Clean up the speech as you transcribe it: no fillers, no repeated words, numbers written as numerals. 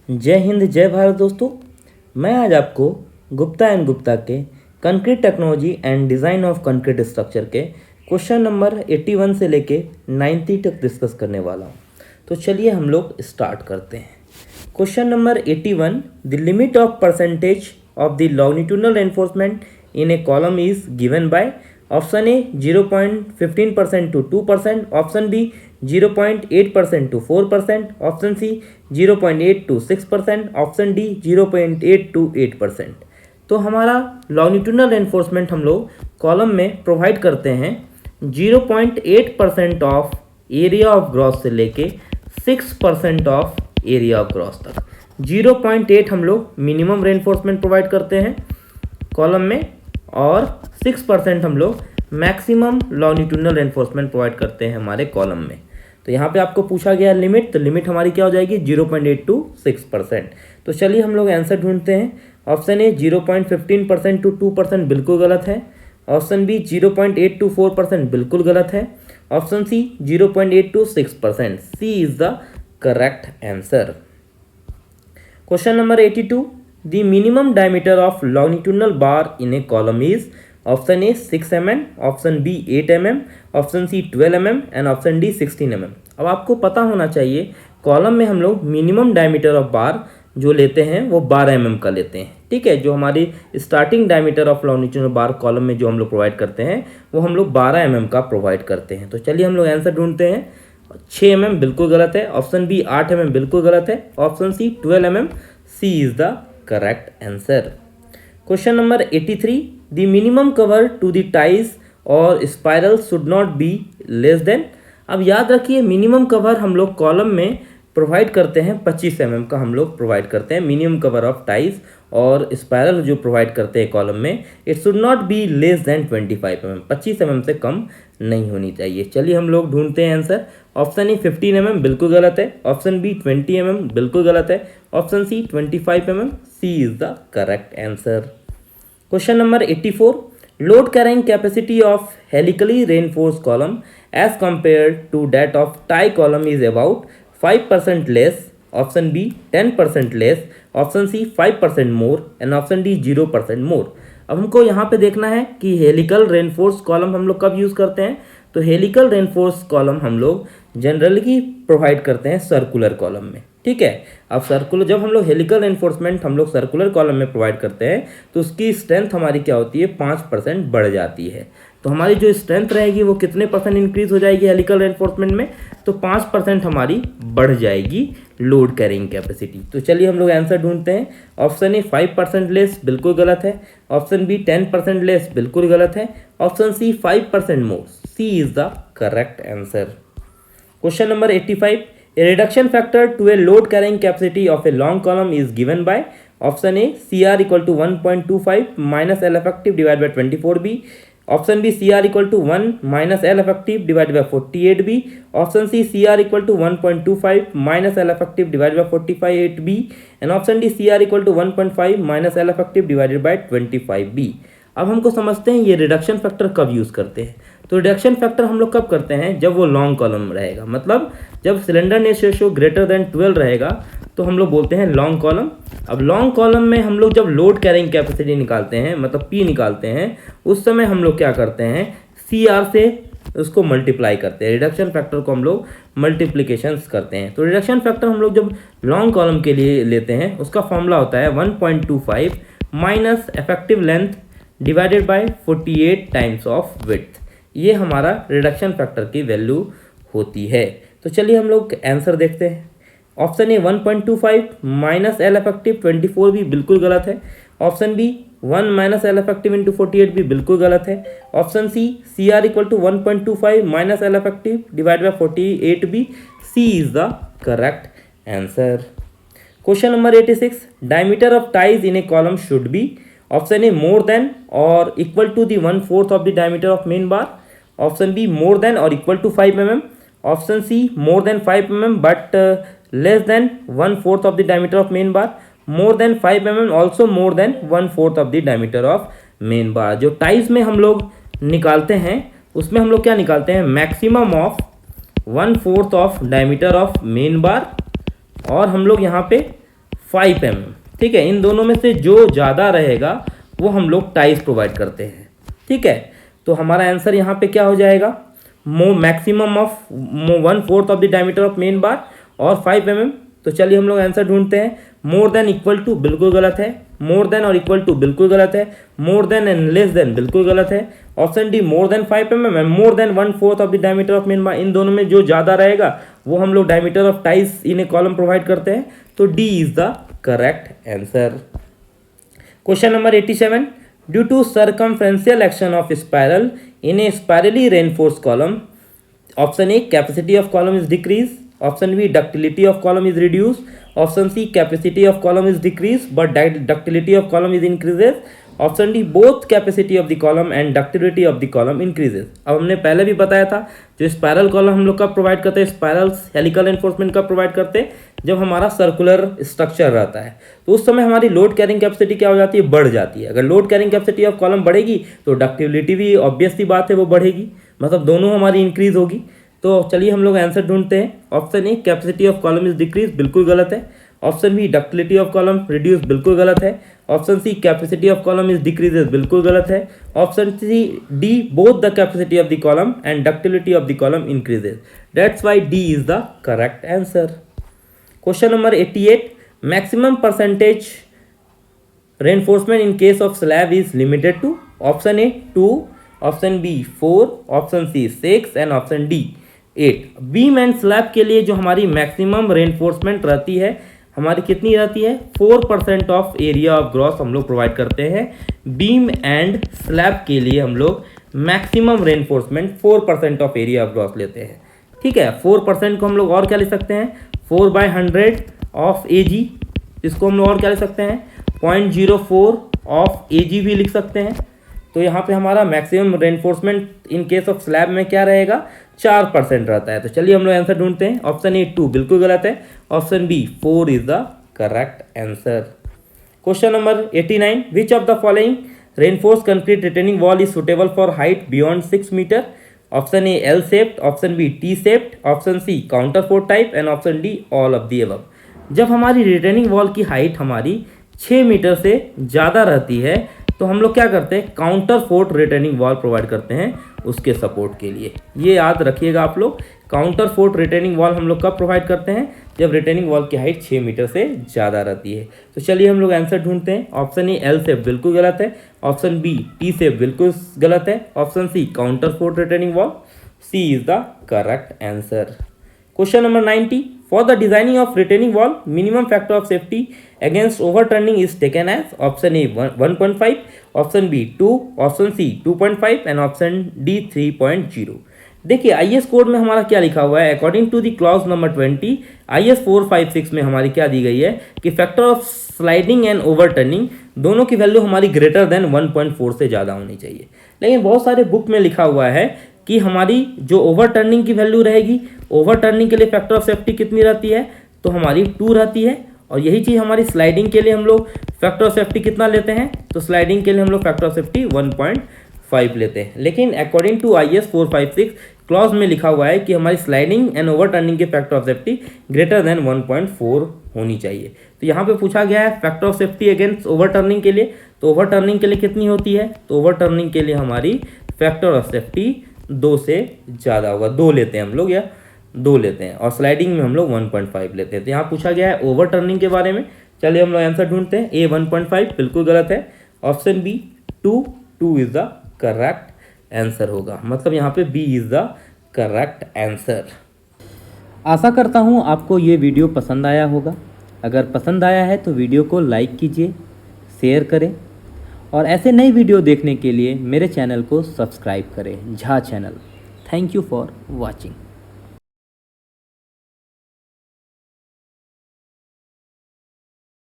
जय हिंद जय भारत दोस्तों। मैं आज आपको गुप्ता एंड गुप्ता के concrete technology and design of concrete structure के क्वेश्चन नंबर 81 से लेके 90 तक डिस्कस करने वाला हूँ। तो चलिए हम लोग स्टार्ट करते हैं। Question number 81, the limit of percentage of the longitudinal reinforcement in a column is given by option A 0.15% to 2%, option B 0.8% to 4%, option C 0.8 to 6%, option D 0.8 to 8%। तो हमारा लॉन्गिट्यूडनल रेनफोर्समेंट हम लोग column में provide करते हैं 0.8% of area of gross से लेके 6% of area of gross तक। 0.8 हम लोग मिनिमम रेनफोर्समेंट प्रोवाइड करते हैं कॉलम में और 6% हम लोग मैक्सिमम लॉन्गिट्यूडनल रेनफोर्समेंट प्रोवाइड करते हैं हमारे कॉलम में। तो यहाँ पे आपको पूछा गया लिमिट, तो लिमिट हमारी क्या हो जाएगी 0.8 to 6%। तो चलिए हम लोग आंसर ढूंढते हैं। ऑप्शन ए 0.15% to 2% बिल्कुल गलत है, ऑप्शन बी 0.8 to 4% बिल्कुल गलत है, option C 0.8 to 6%। C is the correct answer. Question number 82, the minimum diameter of longitudinal bar in a column is option A 6 mm, option B 8 mm, option C 12 mm and option D 16 mm। अब आपको पता होना चाहिए column में हम लोग minimum diameter of बार जो लेते हैं वो 12 mm का लेते हैं। ठीक है, जो हमारी starting diameter of longitudinal bar column में जो हम लोग प्रोवाइड करते हैं वो हम लोग 12 mm का प्रोवाइड करते हैं। तो चलिए हम लोग आंसर ढूंढते हैं। 6 mm बिल्कुल गलत है, ऑप्शन बी 8 mm बिल्कुल गलत है, option C 12 mm। C is the correct answer। Question number 83, the minimum cover to the ties or spiral should not be less than। अब याद रखिए मिनिमम कवर हम लोग कॉलम में प्रोवाइड करते हैं 25 mm का हम लोग प्रोवाइड करते हैं मिनिमम कवर ऑफ टाइज और स्पायरल जो प्रोवाइड करते हैं कॉलम में it should not be less than 25 mm, 25 mm से कम नहीं होनी चाहिए। चलिए हम लोग ढूंढते हैं आंसर। ऑप्शन ए 15 mm बिल्कुल गलत है, ऑप्शन बी 20 mm बिल्कुल गलत है, option C 25 mm। C is the correct answer. Question number 84, load carrying capacity of helically reinforce column as compared to that of tie column is about 5% less, option B 10% less, option C 5% more and option D 0% more. अब हमको यहाँ पे देखना है कि helical reinforce column हम लोग कब यूज़ करते हैं। तो हेलिकल रेनफोर्स कॉलम हम लोग जनरली प्रोवाइड करते हैं सर्कुलर कॉलम में। ठीक है, अब सर्कुलर जब हम लोग हेलिकल रेनफोर्समेंट हम लोग सर्कुलर कॉलम में प्रोवाइड करते हैं तो उसकी स्ट्रेंथ हमारी क्या होती है 5% बढ़ जाती है। तो हमारी जो स्ट्रेंथ रहेगी वो कितने % इंक्रीज हो जाएगी हेलिकल रेनफोर्समेंट में, तो 5% हमारी बढ़ जाएगी लोड कैरिंग कैपेसिटी। तो चलिए हम लोग आंसर ढूंढते हैं। ऑप्शन ए 5% लेस बिल्कुल गलत है, ऑप्शन बी 10% लेस बिल्कुल गलत है, option C 5% more. C is the correct answer. Question number 85, a reduction factor to a load carrying capacity of a long column is given by option A CR equal to 1.25 minus L effective divided by 24B, option B CR equal to 1 minus L effective divided by 48B, option C CR equal to 1.25 minus L effective divided by 45B and option D CR equal to 1.5 minus L effective divided by 25B। अब हमको समझते हैं ये reduction factor कब use करते हैं। तो reduction factor हम लोग कब करते हैं जब वो लॉन्ग कॉलम रहेगा, मतलब जब सिलेंडरनेस रेशियो ग्रेटर देन 12 रहेगा तो हम लोग बोलते हैं लॉन्ग कॉलम। अब लॉन्ग कॉलम में हम लोग जब लोड कैरिंग कैपेसिटी निकालते हैं मतलब पी निकालते हैं उस समय हम लोग क्या करते हैं CR से उसको मल्टीप्लाई करते हैं। रिडक्शन फैक्टर को हम लोग मल्टीप्लिकेशंस करते हैं। तो रिडक्शन फैक्टर हम लोग जब लॉन्ग कॉलम के लिए लेते हैं उसका फॉर्मूला होता है 1.25 minus effective length divided by 48 times of width. ये हमारा रिडक्शन फैक्टर की वैल्यू होती है। तो चलिए हम लोग आंसर देखते हैं। Option A 1.25 minus L effective 24 भी बिल्कुल गलत है, option B 1 minus L effective into 48 भी बिल्कुल गलत है, option C CR equal to 1.25 minus L effective divide by 48 भी। C is the correct answer. Question number 86, diameter of ties in a column should be option A more than और equal to the 1/4 of the diameter of main bar, option B more than और equal to 5 mm, option C more than 5 mm but less than 1/4 of the diameter of main bar, more than 5 mm also more than 1/4 of the diameter of main bar. जो ties में हम लोग निकालते हैं उसमें हम लोग क्या निकालते हैं maximum of 1/4 of diameter of main बार और हम लोग यहाँ पे 5 mm। ठीक है, इन दोनों में से जो ज़्यादा रहेगा वो हम लोग टाइस प्रोवाइड करते हैं। ठीक है, तो हमारा आंसर यहाँ पे क्या हो जाएगा, maximum of 1/4 of the diameter of main बार और 5 mm। तो चलिए हम लोग आंसर ढूंढते हैं। मोर देन इक्वल टू बिल्कुल गलत है, मोर देन और इक्वल टू बिल्कुल गलत है, more than and less than बिल्कुल गलत है। Option D more than 5 mm and more than 1/4 of the diameter of main bar, इन दोनों में जो ज़्यादा रहेगा वो हम लोग diameter of ties in a column provide करते हैं। तो D is the correct answer. Question number 87, due to circumferential action of spiral in A spirally reinforced column, option A capacity of column is decrease, option B ductility of column is reduce, option C capacity of column is decrease but ductility of column is increases, option D both capacity of the column and ductility of the column increases. अब हमने पहले भी बताया था जो spiral column हम लोग कब प्रोवाइड करते हैं, स्पाइरल्स हेलिकल एनफोर्समेंट कब प्रोवाइड करते हैं, जब हमारा सर्कुलर स्ट्रक्चर रहता है। तो उस समय हमारी लोड कैरिंग कैपेसिटी क्या हो जाती है, बढ़ जाती है। अगर load carrying capacity of column बढ़ेगी तो डक्टिलिटी भी ऑब्वियस सी बात है वो बढ़ेगी, मतलब दोनों हमारी इंक्रीज होगी। तो चलिए हम लोग आंसर ढूंढते हैं। Option A capacity of column is decrease बिल्कुल गलत है, option B ductility of column reduce बिल्कुल गलत है, option C capacity of column is decreases बिल्कुल गलत है, option C D both the capacity of the column and ductility of the column increases. That's why D is the correct answer. Question number 88, maximum percentage reinforcement in case of slab is limited to, option A 2, option B 4, option C 6 and option D 8। Beam and slab के लिए जो हमारी maximum reinforcement रहती है हमारी कितनी रहती है, 4% ऑफ एरिया ऑफ ग्रॉस हम लोग प्रोवाइड करते हैं। बीम एंड स्लैब के लिए हम लोग maximum reinforcement 4% of area of gross लेते हैं। ठीक है, 4% को हम लोग और क्या लिख सकते हैं, 4/100 ऑफ AG, इसको हम लोग और क्या लिख सकते हैं, 0.04 ऑफ AG भी लिख सकते हैं। तो यहाँ पे हमारा maximum reinforcement in case of slab में क्या रहेगा, 4% रहता है। तो चलिए हम लोग आंसर ढूंढते हैं। ऑप्शन ए 2 बिल्कुल गलत है, option B 4 is the correct answer. Question number 89, which of the following reinforce concrete retaining wall is suitable for height beyond 6 metre, option A L shaped, option B T shaped, option C counter fort type and option D all of the above. जब हमारी retaining wall की height हमारी 6 metre से ज़्यादा रहती है तो हम लोग क्या करते हैं, counter fort retaining wall provide करते हैं उसके सपोर्ट के लिए। ये याद रखिएगा आप लोग, काउंटर फोर्ट रिटेनिंग वॉल हम लोग कब प्रोवाइड करते हैं, जब रिटेनिंग वॉल की हाइट 6 मीटर से ज़्यादा रहती है। तो चलिए हम लोग आंसर ढूंढते हैं। ऑप्शन ए L शेप बिल्कुल गलत है, ऑप्शन बी T शेप बिल्कुल गलत है, option C counter fort retaining wall, C is the correct answer. Question number 90, for the designing of retaining wall, minimum factor of safety against overturning is taken as, option A 1.5, option B 2, option C 2.5 and option D 3.0। देखिए IS code में हमारा क्या लिखा हुआ है, according to the clause number 20 IS 456 में हमारी क्या दी गई है कि factor of sliding and overturning दोनों की वैल्यू हमारी ग्रेटर देन 1.4 से ज़्यादा होनी चाहिए। लेकिन बहुत सारे बुक में लिखा हुआ है कि हमारी जो ओवरटर्निंग की वैल्यू रहेगी, ओवरटर्निंग के लिए फैक्टर ऑफ सेफ्टी कितनी रहती है, तो हमारी 2 रहती है। और यही चीज़ हमारी स्लाइडिंग के लिए हम लोग फैक्टर ऑफ सेफ्टी कितना लेते हैं, तो स्लाइडिंग के लिए हम लोग फैक्टर ऑफ सेफ्टी 1.5 लेते हैं। लेकिन अकॉर्डिंग टू IS 456 क्लॉज में लिखा हुआ है कि हमारी स्लाइडिंग एंड ओवरटर्निंग के factor of safety greater than 1.4 होनी चाहिए। तो यहाँ पे पूछा गया है factor of safety against overturning के लिए, तो ओवरटर्निंग के लिए कितनी होती है, तो ओवरटर्निंग के लिए हमारी फैक्टर ऑफ सेफ्टी 2 से ज़्यादा होगा, 2 लेते हैं हम लोग या 2 लेते हैं, और स्लाइडिंग में हम लोग 1.5 लेते हैं। तो यहाँ पूछा गया है ओवरटर्निंग के बारे में। चलिए हम लोग आंसर ढूंढते हैं। A 1.5 बिल्कुल गलत है, option B 2 is the correct answer होगा, मतलब यहाँ पे B is the correct answer. आशा करता हूँ आपको ये वीडियो पसंद आया होगा। अगर पसंद आया है तो वीडियो को लाइक कीजिए, शेयर करें और ऐसे नई वीडियो देखने के लिए मेरे चैनल को सब्सक्राइब करें, Jha channel. Thank you for watching.